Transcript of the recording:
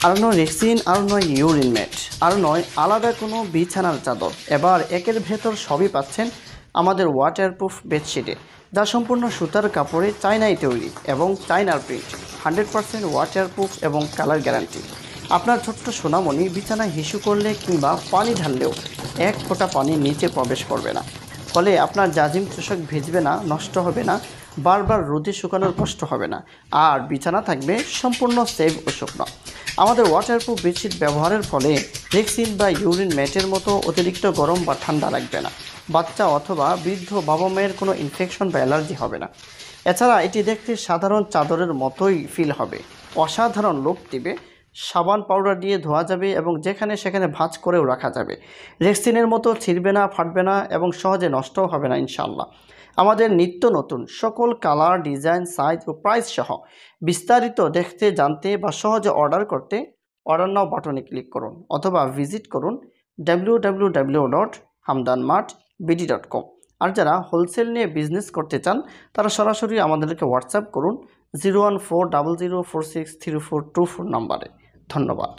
আর নয় রেক্সিন, আর নয় urine mat, আর নয় আলাদা কোনো বিছানার চাদর। এবার একের ভেতর সবই পাচ্ছেন আমাদের ওয়াটারপ্রুফ বেডশিটে, যা সম্পূর্ণ সুতার কাপড়ে চায়নায় তৈরি এবং চায়নার প্রিন্ট, 100% ওয়াটারপ্রুফ এবং কালার গ্যারান্টি। আপনার ছোট্ট সোনামণি বিছানায় হিসু করলে কিংবা পানি ঢাললেও এক ফোঁটা পানি নিচে প্রবেশ করবে না, ফলে আপনার জাজিম তোশক ভিজবে না, নষ্ট হবে না, বারবার রোদে শুকানোর কষ্ট হবে না, আর বিছানা থাকবে সম্পূর্ণ সেফ ও শুকনো। আমাদের ওয়াটারপ্রুফ বেডশিট ব্যবহারের ফলে রেক্সিন বা ইউরিন ম্যাটের মতো অতিরিক্ত গরম বা ঠান্ডা লাগবে না, বাচ্চা অথবা বৃদ্ধ বাবা মায়ের কোনো ইনফেকশন বা অ্যালার্জি হবে না। এছাড়া এটি দেখতে সাধারণ চাদরের মতোই ফিল হবে, অসাধারণ লুক দিবে। সাবান পাউডার দিয়ে ধোয়া যাবে এবং যেখানে সেখানে ভাঁজ করেও রাখা যাবে। রেক্সিনের মতো ছিঁড়বে না, ফাটবে না এবং সহজে নষ্টও হবে না ইনশাআল্লাহ। আমাদের নিত্য নতুন সকল কালার, ডিজাইন, সাইজ ও প্রাইস সহ বিস্তারিত দেখতে, জানতে বা সহজে অর্ডার করতে অর্ডার নাও বাটনে ক্লিক করুন অথবা ভিজিট করুন www.hamdanmartbd.com। আর যারা হোলসেল নিয়ে বিজনেস করতে চান তারা সরাসরি আমাদেরকে হোয়াটসঅ্যাপ করুন 01400463424 নম্বরে। ধন্যবাদ।